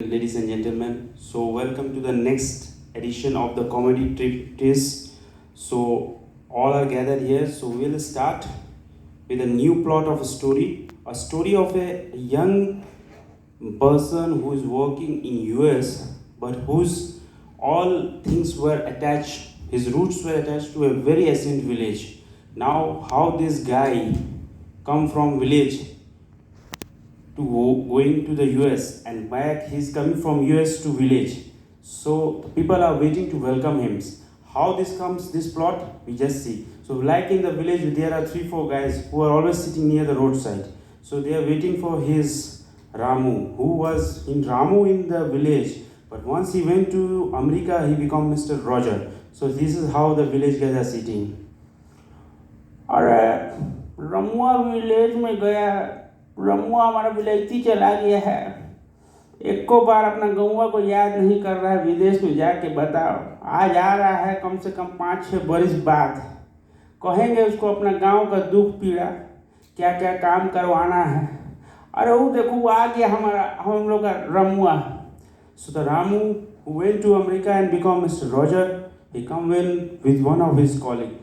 Ladies and gentlemen, so welcome to the next edition of the comedy trip quiz. So all are gathered here. So we'll start with a new plot of a story of a young person who is working in US, but whose all things were attached. His roots were attached to a very ancient village. Now, how this guy come from village to going to the US and back. He's coming from US to village. So people are waiting to welcome him. How this comes, this plot, we just see. So like in the village, there are 3-4 guys who are always sitting near the roadside. So they are waiting for his Ramu, who was in Ramu in the village. But once he went to America, he became Mr. Roger. So this is how the village guys are sitting. अरे Ramua village में गया, रमुआ हमारा विलेती चला गया है, एक को बार अपना गौवा को याद नहीं कर रहा है, विदेश में जाके बताओ। आज आ रहा है कम से कम 5-6 बरस बाद, कहेंगे उसको अपना गांव का दुख पीड़ा, क्या क्या काम करवाना है। अरे वो देखो वो आ गया हमारा हम लोग का Ramua. So the Ramu who went to America and become Mr. Roger, he come in with one of his colleagues.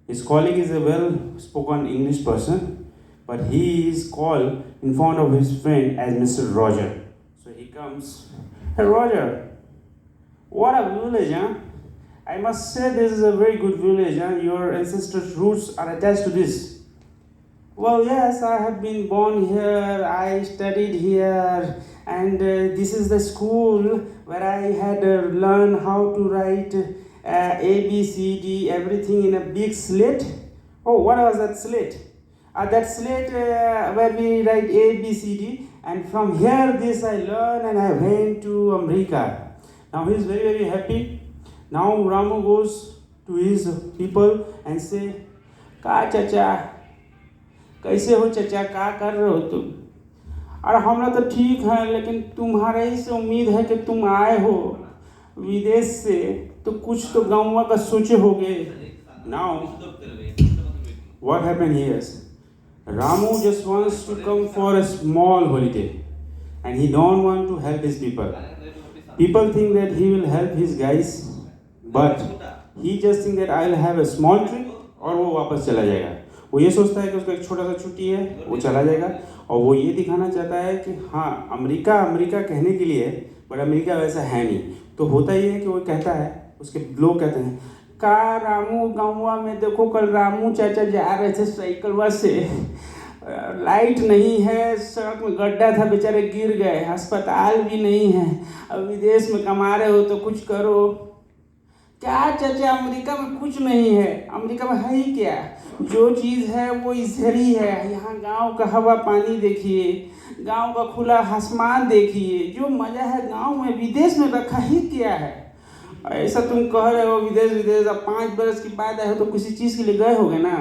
His colleague is a well-spoken English person, but he is called in front of his friend as Mr. Roger. So he comes, hey Roger, what a village, huh? I must say this is a very good village, huh? Your ancestors' roots are attached to this. Well, yes, I have been born here, I studied here, and this is the school where I had learned how to write A, B, C, D, everything in a big slate. Oh, what was that slate? That slate where we write A, B, C, D, and from here this I learned and I went to America. Now he is very, very happy. Now Ramu goes to his people and say, "का चाचा, कैसे हो चाचा, क्या कर रहे हो तुम? अरे हम लोग तो ठीक हैं, लेकिन तुम्हारे ही से उम्मीद है कि तुम आए हो विदेश से, तो कुछ तो गाँव का सोचे होगे." Now, what happened here is, Ramu just wants to come for a small holiday, and he don't want to help his people. People think that he will help his guys, but he just think that I'll have a small trip और वो वापस चला जाएगा। वो ये सोचता है कि उसका एक छोटा सा छुट्टी है, वो चला जाएगा, और वो ये दिखाना चाहता है कि हाँ अमेरिका अमेरिका कहने के लिए, बट अमेरिका वैसा है नहीं। तो होता ही है कि वो कहता है, उसके लोग कहते हैं, का रामू गाँवा में देखो कल रामू चाचा जा रहे थे साइकिलवा से, लाइट नहीं है, सड़क में गड्ढा था, बेचारे गिर गए, अस्पताल भी नहीं है, अब विदेश में कमा रहे हो तो कुछ करो। क्या चाचा अमेरिका में कुछ नहीं है, अमेरिका में है ही क्या, जो चीज़ है वो इधर ही है। यहाँ गांव का हवा पानी देखिए, गांव का खुला आसमान देखिए, जो मज़ा है गांव में विदेश में रखा ही क्या है। ऐसा तुम कह रहे हो विदेश विदेश, अब 5 बरस की बात है तो किसी चीज़ के लिए गए होगे ना।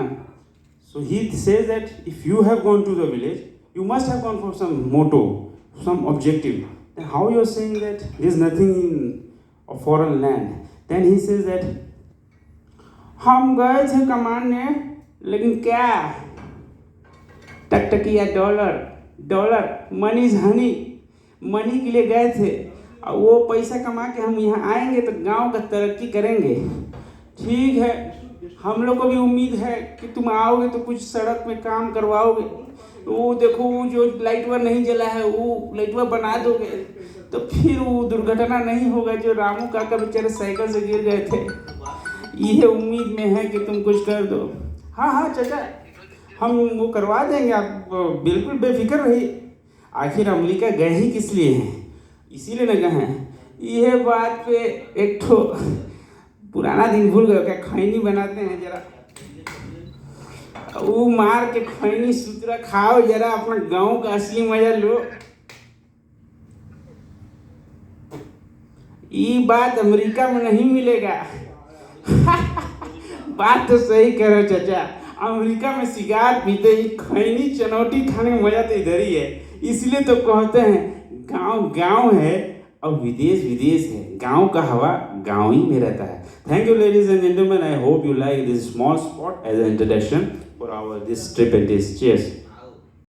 So he says that if you have gone to the village, you must have gone for some motto, some objective. Then how you are saying that there is nothing in a foreign land. Then he says that हम गए थे कमाने, लेकिन क्या, टकटकिया dollar dollar, money is honey, money के लिए गए थे, और वो पैसा कमा के हम यहाँ आएंगे तो गांव का तरक्की करेंगे। ठीक है, हम लोग को भी उम्मीद है कि तुम आओगे तो कुछ सड़क में काम करवाओगे, वो देखो वो जो लाइटवा नहीं जला है वो लाइटवा बना दोगे, तो फिर वो दुर्घटना नहीं होगा जो रामू काका बेचारे साइकिल से गिर गए थे। ये उम्मीद में है कि तुम कुछ कर दो। हाँ हाँ चाचा, हम वो करवा देंगे, आप बिल्कुल बेफिक्र रहिए। आखिर अमेरिका गए ही किस लिए हैं, इसीलिए न गए हैं। यह बात पे एक ठो पुराना दिन भूल गए क्या, खैनी बनाते हैं जरा, वो मार के खैनी सूत्रा खाओ जरा, अपना गांव का असली मजा लो। ये बात अमेरिका में नहीं मिलेगा। बात तो सही कह रहे हो चाचा, अमेरिका में सिगार पीते ही खैनी चनौटी खाने में मजा तो इधर ही है। इसलिए तो कहते हैं गांव गांव है और विदेश विदेश है, गांव का हवा गांव ही में रहता है। Thank you ladies and gentlemen, I hope you like this small spot as an introduction for our this trip and this cheers.